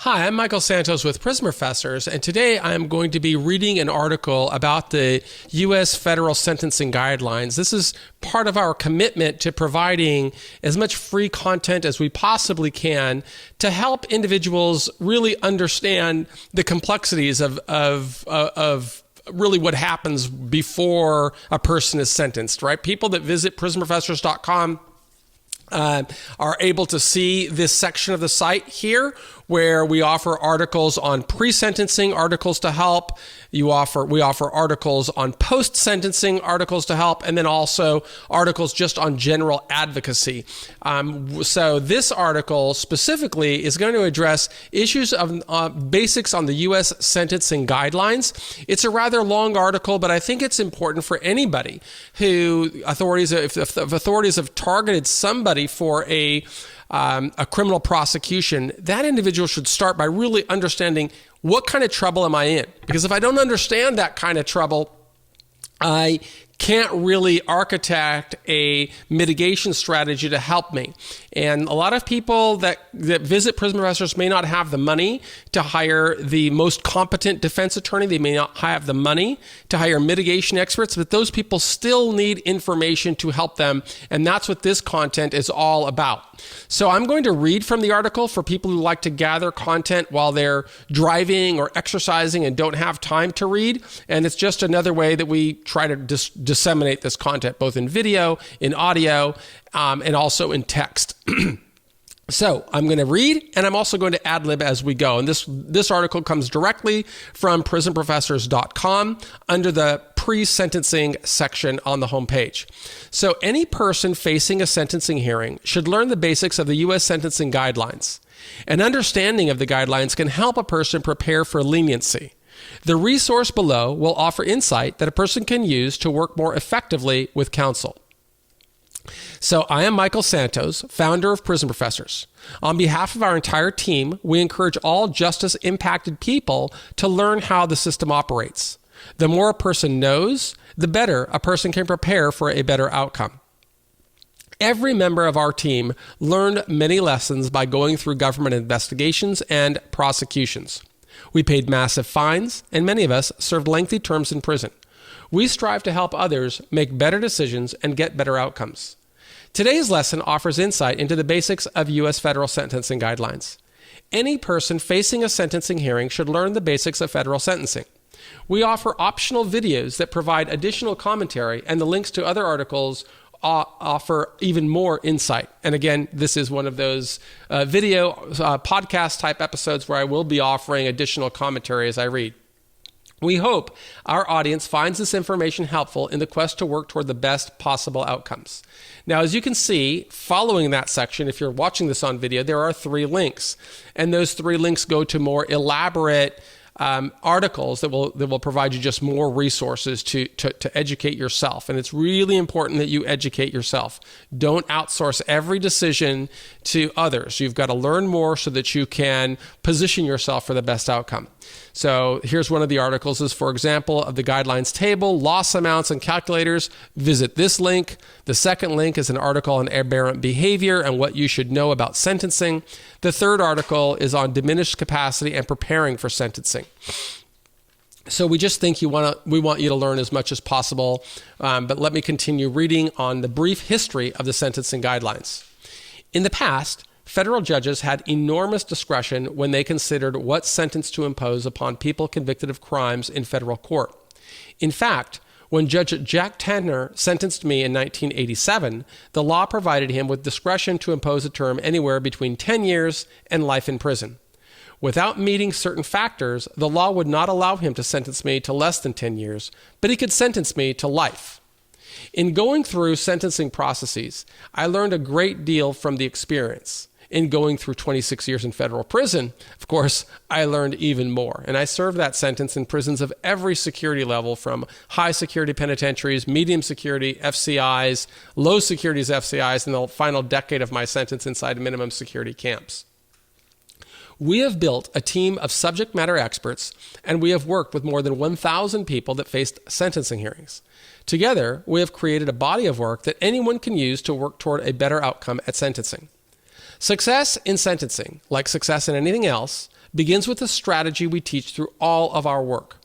Hi, I'm Michael Santos with Prison Professors, and today I'm going to be reading an article about the U.S. federal sentencing guidelines. This is part of our commitment to providing as much free content as we possibly can to help individuals really understand the complexities of really what happens before a person is sentenced, right? People that visit prisonprofessors.com are able to see this section of the site here where we offer articles on pre-sentencing articles to help. We offer articles on post-sentencing articles to help, and then also articles just on general advocacy. So this article specifically is going to address issues of basics on the U.S. sentencing guidelines. It's a rather long article, but I think it's important for anybody who if authorities have targeted somebody for a criminal prosecution, that individual should start by really understanding what kind of trouble am I in? Because if I don't understand that kind of trouble, I can't really architect a mitigation strategy to help me. And a lot of people that visit prison professors may not have the money to hire the most competent defense attorney. They may not have the money to hire mitigation experts, but those people still need information to help them. And that's what this content is all about. So I'm going to read from the article for people who like to gather content while they're driving or exercising and don't have time to read. And it's just another way that we try to disseminate this content, both in video, in audio, and also in text. So I'm going to read, and I'm also going to ad-lib as we go. And this article comes directly from prisonprofessors.com under the pre-sentencing section on the homepage. So any person facing a sentencing hearing should learn the basics of the U.S. sentencing guidelines. An understanding of the guidelines can help a person prepare for leniency. The resource below will offer insight that a person can use to work more effectively with counsel. So I am Michael Santos, founder of Prison Professors. On behalf of our entire team, we encourage all justice-impacted people to learn how the system operates. The more a person knows, the better a person can prepare for a better outcome. Every member of our team learned many lessons by going through government investigations and prosecutions. We paid massive fines, and many of us served lengthy terms in prison. We strive to help others make better decisions and get better outcomes. Today's lesson offers insight into the basics of U.S. federal sentencing guidelines. Any person facing a sentencing hearing should learn the basics of federal sentencing. We offer optional videos that provide additional commentary, and the links to other articles offer even more insight. And again, this is one of those video podcast type episodes where I will be offering additional commentary as I read. We hope our audience finds this information helpful in the quest to work toward the best possible outcomes. Now, as you can see, following that section, if you're watching this on video, there are 3 links. And those 3 links go to more elaborate articles that will provide you just more resources to educate yourself. And it's really important that you educate yourself. Don't outsource every decision to others. You've got to learn more so that you can position yourself for the best outcome. So here's one of the articles is, for example, of the guidelines table, loss amounts and calculators. Visit this link. The second link is an article on aberrant behavior and what you should know about sentencing. The third article is on diminished capacity and preparing for sentencing. So we just think we want you to learn as much as possible. But let me continue reading on the brief history of the sentencing guidelines. In the past, federal judges had enormous discretion when they considered what sentence to impose upon people convicted of crimes in federal court. In fact, when Judge Jack Tanner sentenced me in 1987, the law provided him with discretion to impose a term anywhere between 10 years and life in prison. Without meeting certain factors, the law would not allow him to sentence me to less than 10 years, but he could sentence me to life. In going through sentencing processes, I learned a great deal from the experience. In going through 26 years in federal prison, of course, I learned even more. And I served that sentence in prisons of every security level, from high security penitentiaries, medium security FCIs, low security FCIs, and the final decade of my sentence inside minimum security camps. We have built a team of subject matter experts, and we have worked with more than 1,000 people that faced sentencing hearings. Together, we have created a body of work that anyone can use to work toward a better outcome at sentencing. Success in sentencing, like success in anything else, begins with the strategy we teach through all of our work.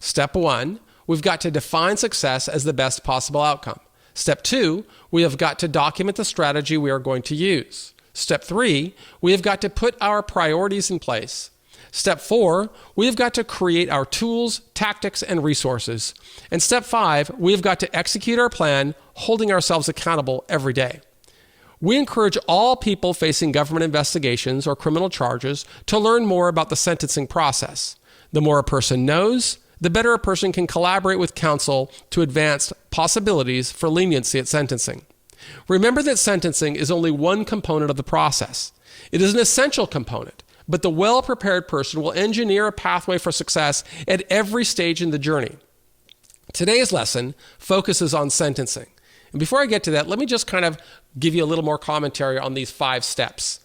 Step 1, we've got to define success as the best possible outcome. Step 2, we have got to document the strategy we are going to use. Step 3, we have got to put our priorities in place. Step 4, we have got to create our tools, tactics, and resources. And step 5, we have got to execute our plan, holding ourselves accountable every day. We encourage all people facing government investigations or criminal charges to learn more about the sentencing process. The more a person knows, the better a person can collaborate with counsel to advance possibilities for leniency at sentencing. Remember that sentencing is only one component of the process. It is an essential component, but the well-prepared person will engineer a pathway for success at every stage in the journey. Today's lesson focuses on sentencing. And before I get to that, let me just kind of give you a little more commentary on these 5 steps,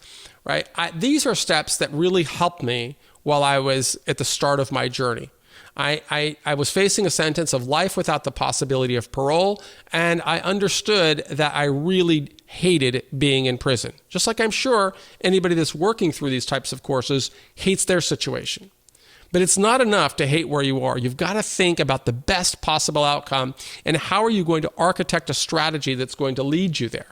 right? These are steps that really helped me while I was at the start of my journey. I was facing a sentence of life without the possibility of parole, and I understood that I really hated being in prison. Just like I'm sure anybody that's working through these types of courses hates their situation. But it's not enough to hate where you are. You've got to think about the best possible outcome and how are you going to architect a strategy that's going to lead you there.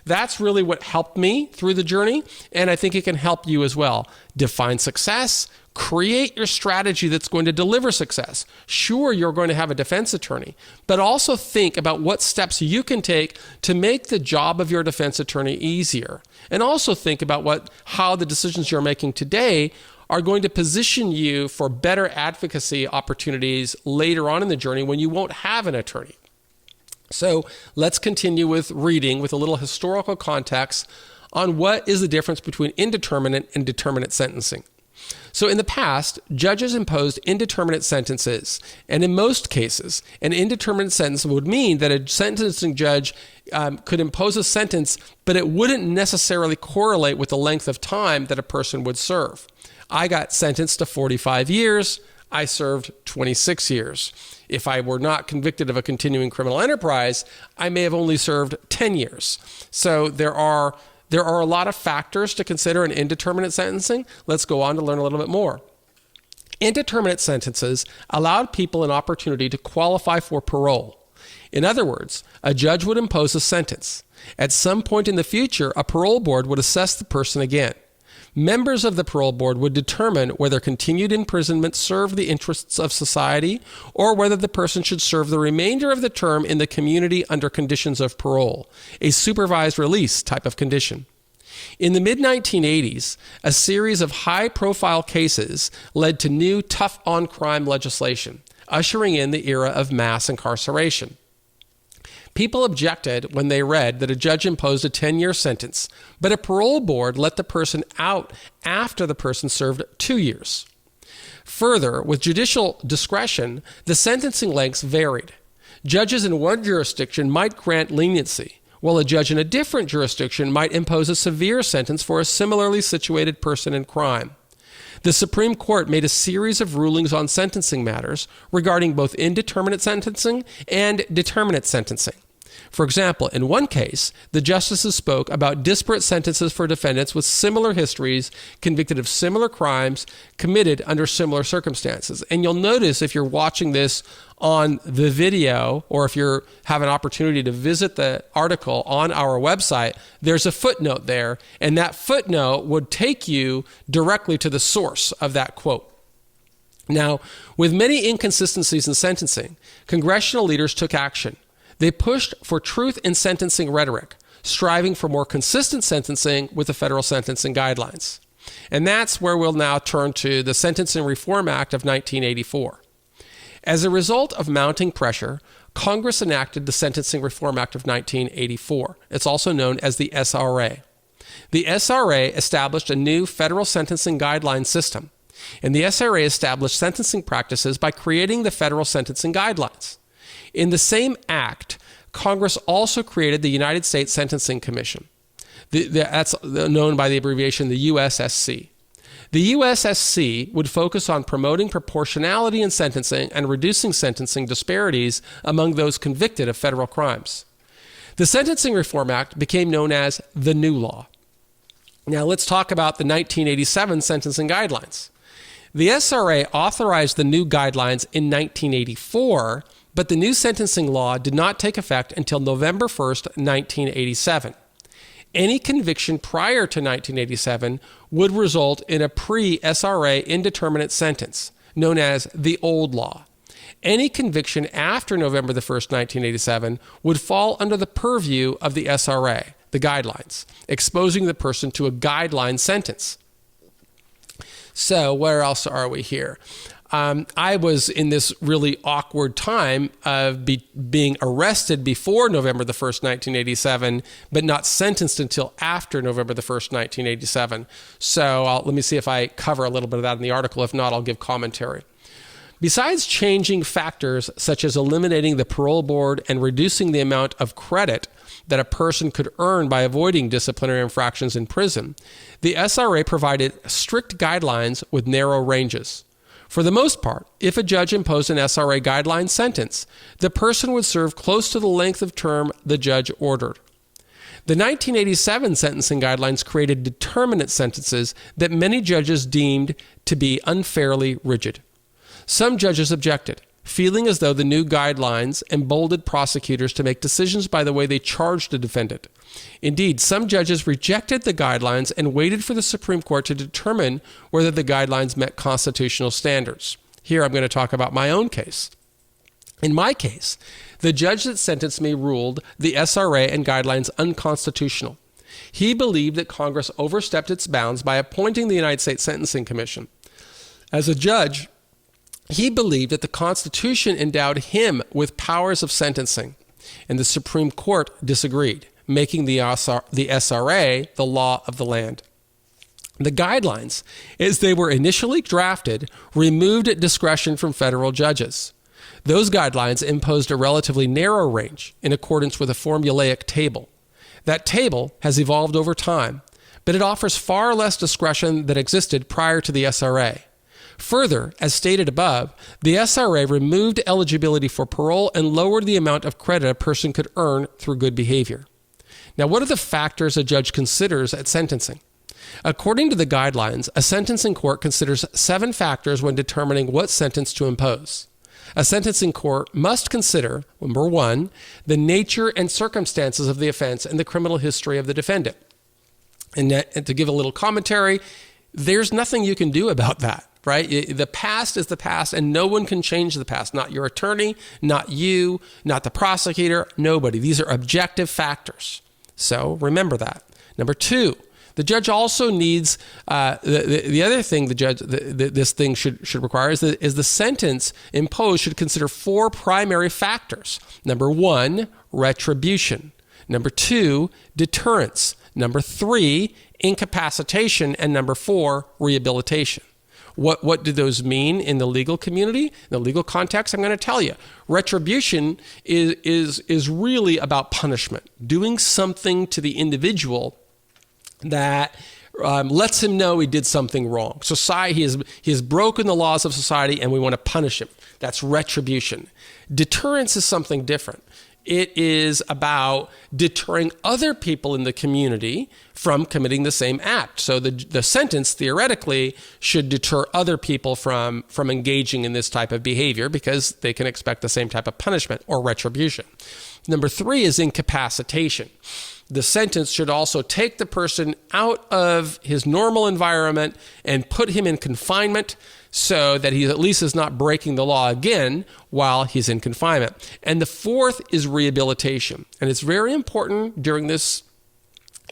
That's really what helped me through the journey, and I think it can help you as well. Define success, create your strategy that's going to deliver success. Sure, you're going to have a defense attorney, but also think about what steps you can take to make the job of your defense attorney easier. And also think about how the decisions you're making today are going to position you for better advocacy opportunities later on in the journey when you won't have an attorney. So let's continue with reading with a little historical context on what is the difference between indeterminate and determinate sentencing. So in the past, judges imposed indeterminate sentences, and in most cases, an indeterminate sentence would mean that a sentencing judge could impose a sentence, but it wouldn't necessarily correlate with the length of time that a person would serve. I got sentenced to 45 years. I served 26 years. If I were not convicted of a continuing criminal enterprise, I may have only served 10 years. So there are a lot of factors to consider in indeterminate sentencing. Let's go on to learn a little bit more. Indeterminate sentences allowed people an opportunity to qualify for parole. In other words, a judge would impose a sentence. At some point in the future, a parole board would assess the person again. Members of the parole board would determine whether continued imprisonment served the interests of society or whether the person should serve the remainder of the term in the community under conditions of parole, a supervised release type of condition. In the mid-1980s, a series of high-profile cases led to new tough-on-crime legislation, ushering in the era of mass incarceration. People objected when they read that a judge imposed a 10-year sentence, but a parole board let the person out after the person served 2 years. Further, with judicial discretion, the sentencing lengths varied. Judges in one jurisdiction might grant leniency, while a judge in a different jurisdiction might impose a severe sentence for a similarly situated person in crime. The Supreme Court made a series of rulings on sentencing matters regarding both indeterminate sentencing and determinate sentencing. For example, in one case, the justices spoke about disparate sentences for defendants with similar histories, convicted of similar crimes, committed under similar circumstances. And you'll notice if you're watching this on the video, or if you have an opportunity to visit the article on our website, there's a footnote there, and that footnote would take you directly to the source of that quote. Now, with many inconsistencies in sentencing, congressional leaders took action. They pushed for truth in sentencing rhetoric, striving for more consistent sentencing with the federal sentencing guidelines. And that's where we'll now turn to the Sentencing Reform Act of 1984. As a result of mounting pressure, Congress enacted the Sentencing Reform Act of 1984. It's also known as the SRA. The SRA established a new federal sentencing guideline system, and the SRA established sentencing practices by creating the federal sentencing guidelines. In the same act, Congress also created the United States Sentencing Commission. That's known by the abbreviation the USSC. The USSC would focus on promoting proportionality in sentencing and reducing sentencing disparities among those convicted of federal crimes. The Sentencing Reform Act became known as the New Law. Now let's talk about the 1987 sentencing guidelines. The SRA authorized the new guidelines in 1984, but the new sentencing law did not take effect until November 1st, 1987. Any conviction prior to 1987 would result in a pre-SRA indeterminate sentence, known as the old law. Any conviction after November the 1st, 1987 would fall under the purview of the SRA, the guidelines, exposing the person to a guideline sentence. So where else are we here? I was in this really awkward time of being arrested before November the 1st, 1987, but not sentenced until after November the 1st, 1987. So let me see if I cover a little bit of that in the article. If not, I'll give commentary. Besides changing factors such as eliminating the parole board and reducing the amount of credit that a person could earn by avoiding disciplinary infractions in prison, the SRA provided strict guidelines with narrow ranges. For the most part, if a judge imposed an SRA guideline sentence, the person would serve close to the length of term the judge ordered. The 1987 sentencing guidelines created determinate sentences that many judges deemed to be unfairly rigid. Some judges objected, feeling as though the new guidelines emboldened prosecutors to make decisions by the way they charged a defendant. Indeed, some judges rejected the guidelines and waited for the Supreme Court to determine whether the guidelines met constitutional standards. Here I'm going to talk about my own case. In my case, the judge that sentenced me ruled the SRA and guidelines unconstitutional. He believed that Congress overstepped its bounds by appointing the United States Sentencing Commission. As a judge, he believed that the Constitution endowed him with powers of sentencing, and the Supreme Court disagreed, making the SRA the law of the land. The guidelines, as they were initially drafted, removed discretion from federal judges. Those guidelines imposed a relatively narrow range in accordance with a formulaic table. That table has evolved over time, but it offers far less discretion than existed prior to the SRA. Further, as stated above, the SRA removed eligibility for parole and lowered the amount of credit a person could earn through good behavior. Now, what are the factors a judge considers at sentencing? According to the guidelines, a sentencing court considers 7 factors when determining what sentence to impose. A sentencing court must consider, number 1, the nature and circumstances of the offense and the criminal history of the defendant. And to give a little commentary, there's nothing you can do about that. Right? The past is the past, and no one can change the past. Not your attorney, not you, not the prosecutor, nobody. These are objective factors. So remember that. Number 2, the judge also needs, the other thing the judge, this thing should require is the sentence imposed should consider 4 primary factors. Number 1, retribution. Number 2, deterrence. Number 3, incapacitation. And number 4, rehabilitation. What do those mean in the legal community, in the legal context? I'm going to tell you. Retribution is really about punishment, doing something to the individual that lets him know he did something wrong. Society, he has broken the laws of society, and we want to punish him. That's retribution. Deterrence is something different. It is about deterring other people in the community from committing the same act. So the sentence, theoretically, should deter other people from engaging in this type of behavior because they can expect the same type of punishment or retribution. Number 3 is incapacitation. The sentence should also take the person out of his normal environment and put him in confinement so that he at least is not breaking the law again while he's in confinement. And the 4th is rehabilitation. And it's very important during this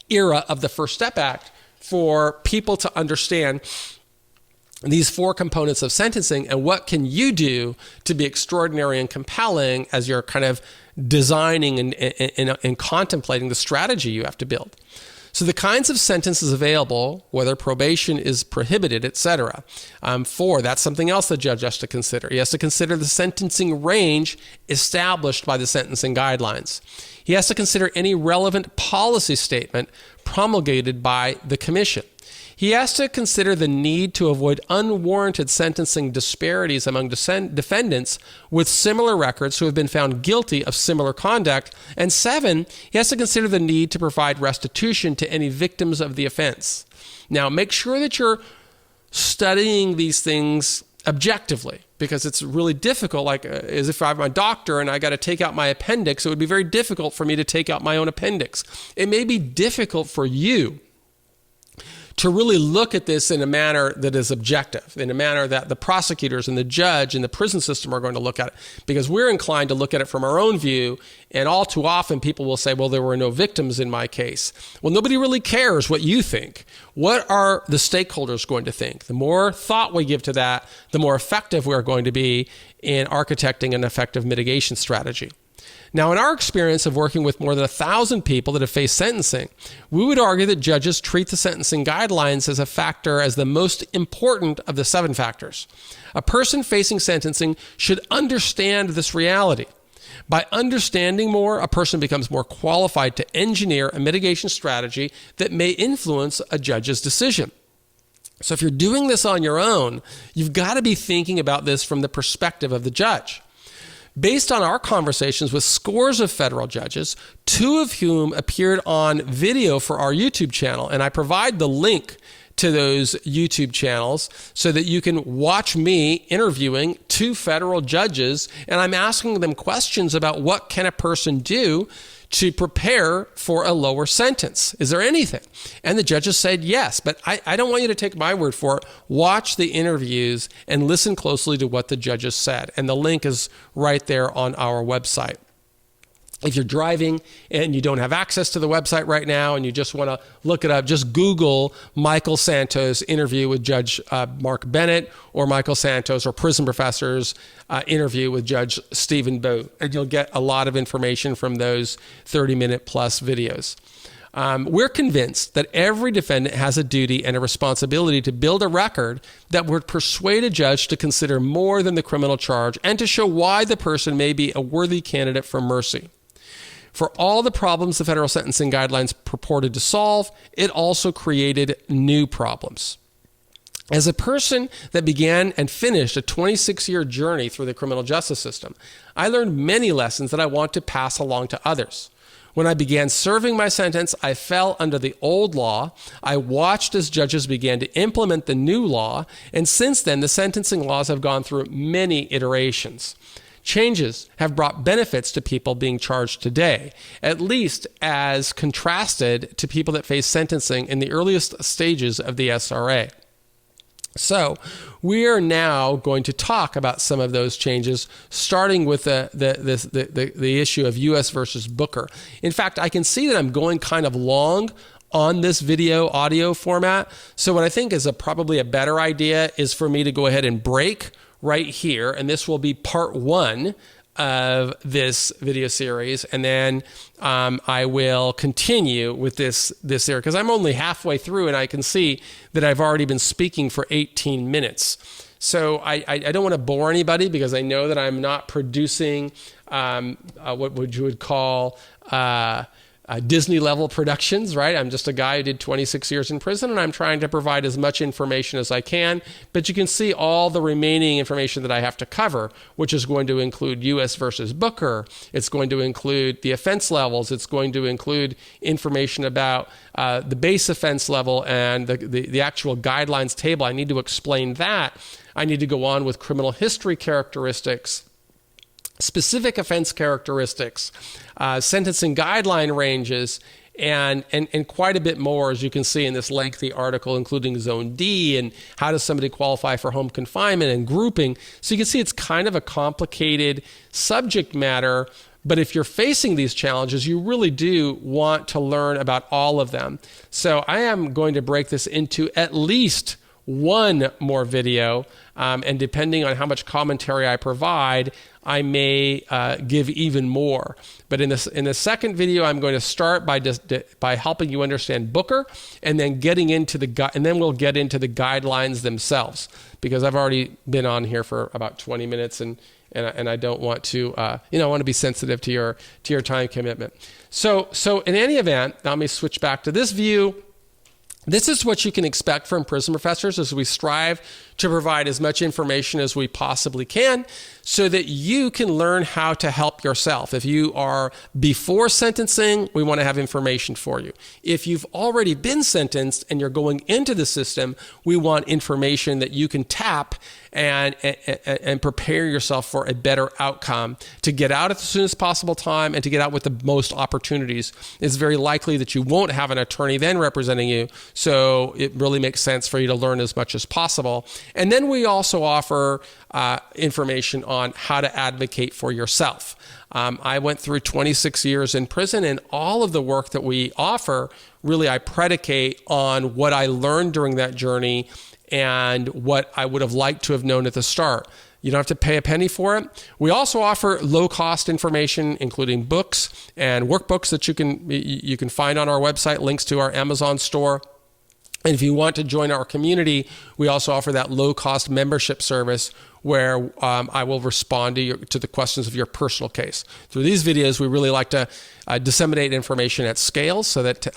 era of the First Step Act for people to understand these 4 components of sentencing and what can you do to be extraordinary and compelling as you're kind of designing and contemplating the strategy you have to build. So the kinds of sentences available, whether probation is prohibited, etc. 4, that's something else the judge has to consider. He has to consider the sentencing range established by the sentencing guidelines. He has to consider any relevant policy statement promulgated by the commission. He has to consider the need to avoid unwarranted sentencing disparities among defendants with similar records who have been found guilty of similar conduct. And 7, he has to consider the need to provide restitution to any victims of the offense. Now, make sure that you're studying these things objectively, because it's really difficult. Like as if I'm a doctor and I got to take out my appendix, it would be very difficult for me to take out my own appendix. It may be difficult for you to really look at this in a manner that is objective, in a manner that the prosecutors and the judge and the prison system are going to look at it, because we're inclined to look at it from our own view. And all too often people will say, well, there were no victims in my case. Well, nobody really cares what you think. What are the stakeholders going to think? The more thought we give to that, the more effective we are going to be in architecting an effective mitigation strategy. Now, in our experience of working with more than 1,000 people that have faced sentencing, we would argue that judges treat the sentencing guidelines as a factor as the most important of the 7 factors. A person facing sentencing should understand this reality. By understanding more, a person becomes more qualified to engineer a mitigation strategy that may influence a judge's decision. So if you're doing this on your own, you've got to be thinking about this from the perspective of the judge. Based on our conversations with scores of federal judges, 2 of whom appeared on video for our YouTube channel, and I provide the link to those YouTube channels so that you can watch me interviewing 2 federal judges, and I'm asking them questions about what can a person do to prepare for a lower sentence. Is there anything? And the judges said yes, but I don't want you to take my word for it. Watch the interviews and listen closely to what the judges said. And the link is right there on our website. If you're driving and you don't have access to the website right now and you just want to look it up, just Google Michael Santos interview with Judge Mark Bennett, or Michael Santos or prison professors interview with Judge Stephen Bowe, and you'll get a lot of information from those 30-minute plus videos. We're convinced that every defendant has a duty and a responsibility to build a record that would persuade a judge to consider more than the criminal charge and to show why the person may be a worthy candidate for mercy. For all the problems the federal sentencing guidelines purported to solve, it also created new problems. As a person that began and finished a 26-year journey through the criminal justice system, I learned many lessons that I want to pass along to others. When I began serving my sentence, I fell under the old law. I watched as judges began to implement the new law, and since then, the sentencing laws have gone through many iterations. Changes have brought benefits to people being charged today, at least as contrasted to people that face sentencing in the earliest stages of the SRA. So we are now going to talk about some of those changes, starting with the issue of U.S. versus Booker. In fact, I can see that I'm going kind of long on this video audio format. So what I think is probably a better idea is for me to go ahead and break right here, and this will be part 1 of this video series, and then I will continue with this here, because I'm only halfway through and I can see that I've already been speaking for 18 minutes. So I don't want to bore anybody, because I know that I'm not producing what you would call Disney level productions, right? I'm just a guy who did 26 years in prison, and I'm trying to provide as much information as I can. But you can see all the remaining information that I have to cover, which is going to include U.S. versus Booker. It's going to include the offense levels. It's going to include information about the base offense level and the actual guidelines table. I need to explain that. I need to go on with criminal history characteristics, specific offense characteristics, sentencing guideline ranges, and quite a bit more, as you can see in this lengthy article, including Zone D and how does somebody qualify for home confinement and grouping. So you can see it's kind of a complicated subject matter, but if you're facing these challenges, you really do want to learn about all of them. So I am going to break this into at least 1 more video, and depending on how much commentary I provide, I may give even more. But in the second video, I'm going to start by helping you understand Booker, and then then we'll get into the guidelines themselves, because I've already been on here for about 20 minutes, and I don't want to I want to be sensitive to your time commitment. So in any event, now let me switch back to this view. This is what you can expect from prison professors as we strive to provide as much information as we possibly can so that you can learn how to help yourself. If you are before sentencing, we want to have information for you. If you've already been sentenced and you're going into the system, we want information that you can tap and prepare yourself for a better outcome to get out at the soonest possible time and to get out with the most opportunities. It's very likely that you won't have an attorney then representing you, so it really makes sense for you to learn as much as possible. And then we also offer information on how to advocate for yourself. I went through 26 years in prison, and all of the work that we offer, really I predicate on what I learned during that journey and what I would have liked to have known at the start. You don't have to pay a penny for it. We also offer low-cost information, including books and workbooks that you can find on our website, links to our Amazon store. And if you want to join our community, we also offer that low-cost membership service where I will respond to the questions of your personal case. Through these videos, we really like to disseminate information at scale so that,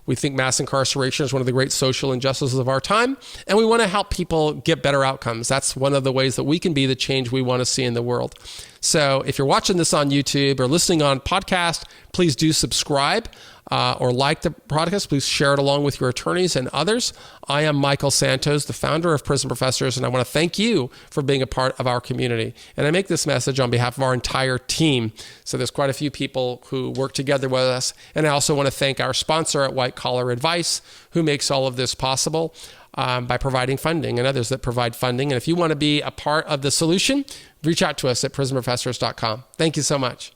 we think mass incarceration is one of the great social injustices of our time, and we want to help people get better outcomes. That's one of the ways that we can be the change we want to see in the world. So if you're watching this on YouTube or listening on podcast, please do subscribe or like the podcast. Please share it along with your attorneys and others. I am Michael Santos, the founder of Prison Professors, and I want to thank you for being a part of our community. And I make this message on behalf of our entire team. So there's quite a few people who work together with us. And I also want to thank our sponsor at White Collar Advice, who makes all of this possible by providing funding, and others that provide funding. And if you want to be a part of the solution, reach out to us at prisonprofessors.com. Thank you so much.